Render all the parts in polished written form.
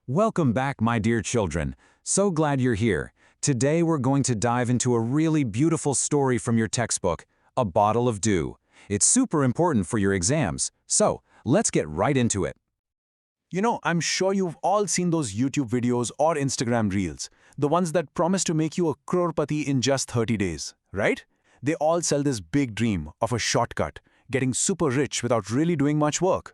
Welcome back, my dear children. So glad you're here. Today we're going to dive into a really beautiful story from your textbook, A Bottle of Dew. It's super important for your exams, so let's get right into it. I'm sure you've all seen those YouTube videos or Instagram reels, the ones that promise to make you a crorepati in just 30 days, right? They all sell this big dream of a shortcut, getting super rich without really doing much work.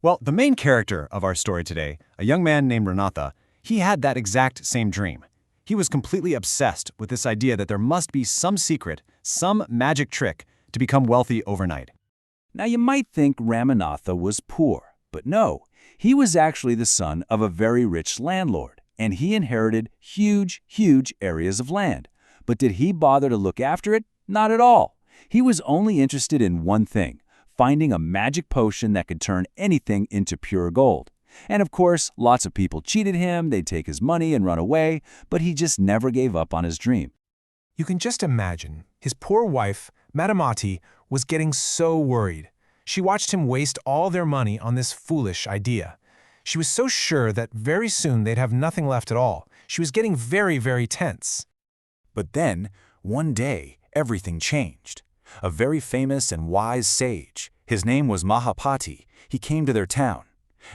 Well, the main character of our story today, a young man named Natha, he had that exact same dream. He was completely obsessed with this idea that there must be some secret, some magic trick to become wealthy overnight. Now you might think Ramanatha was poor, but no, he was actually the son of a very rich landlord, and he inherited huge areas of land. But did he bother to look after it? Not at all. He was only interested in one thing: finding a magic potion that could turn anything into pure gold. And of course, lots of people cheated him, they'd take his money and run away, but he just never gave up on his dream. You can just imagine, his poor wife, Madamati, was getting so worried. She watched him waste all their money on this foolish idea. She was so sure that very soon they'd have nothing left at all. She was getting very tense. But then, one day, everything changed. A very famous and wise sage, his name was Mahapati, he came to their town.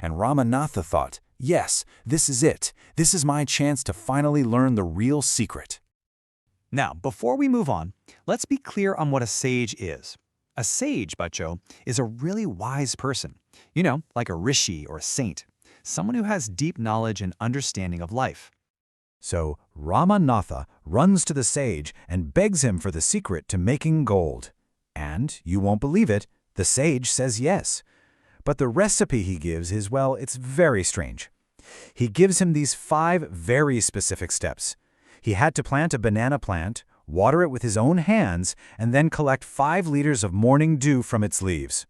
And Ramanatha thought, yes, this is it. This is my chance to finally learn the real secret. Now, before we move on, let's be clear on what a sage is. A sage, Bacho, is a really wise person. Like a rishi or a saint. Someone who has deep knowledge and understanding of life. So Ramanatha runs to the sage and begs him for the secret to making gold. And, you won't believe it, the sage says yes. But the recipe he gives is, well, it's very strange. He gives him these 5 very specific steps. He had to plant a banana plant, water it with his own hands, and then collect 5 liters of morning dew from its leaves.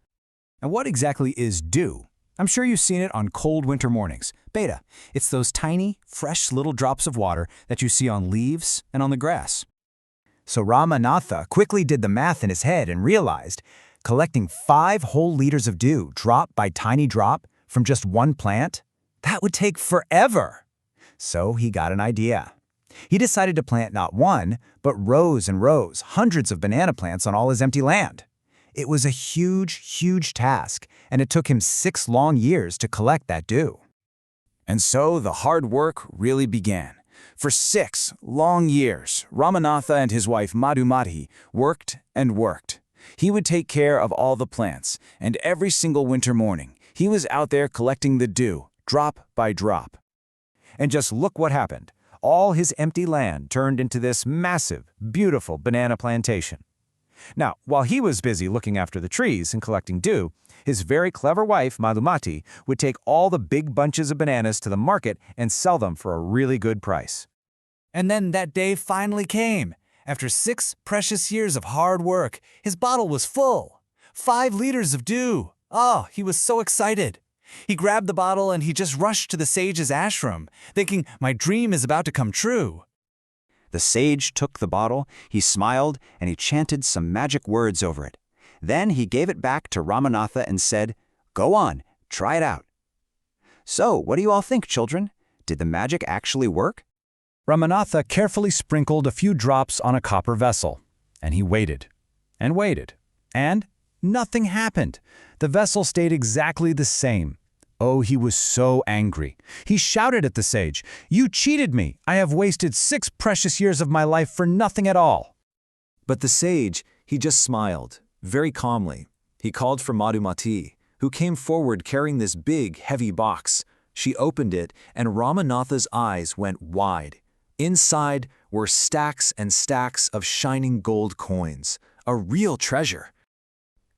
And what exactly is dew? I'm sure you've seen it on cold winter mornings. Beta, it's those tiny, fresh little drops of water that you see on leaves and on the grass. So Ramanatha quickly did the math in his head and realized collecting 5 whole liters of dew, drop by tiny drop, from just one plant, that would take forever. So he got an idea. He decided to plant not one, but rows and rows, hundreds of banana plants on all his empty land. It was a huge task, and it took him 6 long years to collect that dew. And so the hard work really began. For 6 long years, Ramanatha and his wife Madhumati worked and worked. He would take care of all the plants, and every single winter morning, he was out there collecting the dew, drop by drop. And just look what happened. All his empty land turned into this massive, beautiful banana plantation. Now, while he was busy looking after the trees and collecting dew, his very clever wife, Madhumati, would take all the big bunches of bananas to the market and sell them for a really good price. And then that day finally came. After 6 precious years of hard work, his bottle was full. 5 liters of dew. Oh, he was so excited. He grabbed the bottle and he just rushed to the sage's ashram, thinking, my dream is about to come true. The sage took the bottle, he smiled, and he chanted some magic words over it. Then he gave it back to Ramanatha and said, go on, try it out. So, what do you all think, children? Did the magic actually work? Ramanatha carefully sprinkled a few drops on a copper vessel, and he waited, and nothing happened. The vessel stayed exactly the same. Oh, he was so angry. He shouted at the sage, you cheated me. I have wasted 6 precious years of my life for nothing at all. But the sage, he just smiled, very calmly. He called for Madhumati, who came forward carrying this big, heavy box. She opened it, and Ramanatha's eyes went wide. Inside were stacks and stacks of shining gold coins, a real treasure.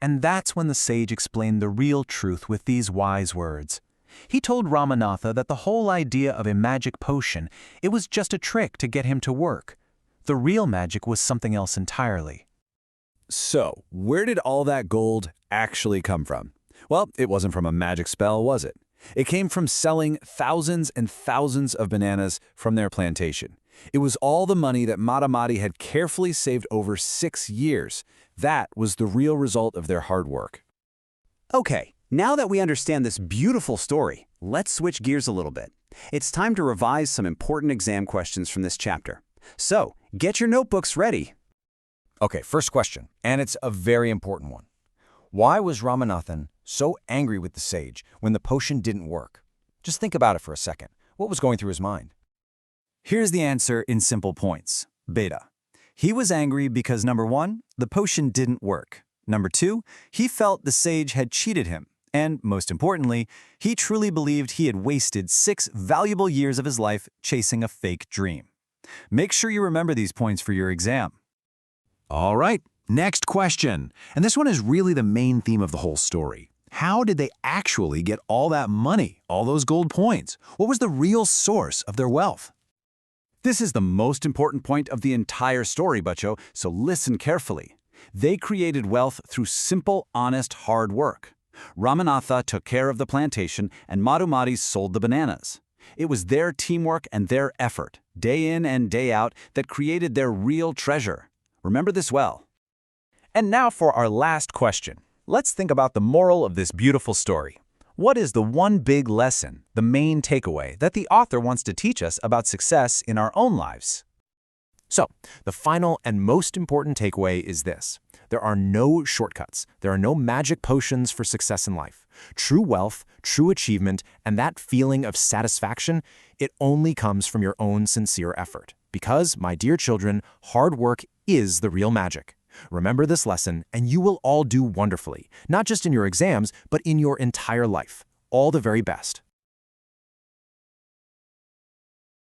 And that's when the sage explained the real truth with these wise words. He told Ramanatha that the whole idea of a magic potion, it was just a trick to get him to work. The real magic was something else entirely. So, where did all that gold actually come from? Well, it wasn't from a magic spell, was it? It came from selling thousands and thousands of bananas from their plantation. It was all the money that Madhumati had carefully saved over 6 years. That was the real result of their hard work. Okay, now that we understand this beautiful story, let's switch gears a little bit. It's time to revise some important exam questions from this chapter. So, get your notebooks ready. Okay, first question, and it's a very important one. Why was Ramanathan so angry with the sage when the potion didn't work? Just think about it for a second. What was going through his mind? Here's the answer in simple points. Beta. He was angry because number 1, the potion didn't work. Number 2, he felt the sage had cheated him. And most importantly, he truly believed he had wasted 6 valuable years of his life chasing a fake dream. Make sure you remember these points for your exam. All right, next question. And this one is really the main theme of the whole story. How did they actually get all that money, all those gold coins? What was the real source of their wealth? This is the most important point of the entire story, Butcho, so listen carefully. They created wealth through simple, honest, hard work. Ramanatha took care of the plantation, and Madhumati sold the bananas. It was their teamwork and their effort, day in and day out, that created their real treasure. Remember this well. And now for our last question. Let's think about the moral of this beautiful story. What is the one big lesson, the main takeaway, that the author wants to teach us about success in our own lives? So, the final and most important takeaway is this. There are no shortcuts. There are no magic potions for success in life. True wealth, true achievement, and that feeling of satisfaction, it only comes from your own sincere effort. Because, my dear children, hard work is the real magic. Remember this lesson, and you will all do wonderfully, not just in your exams, but in your entire life. All the very best.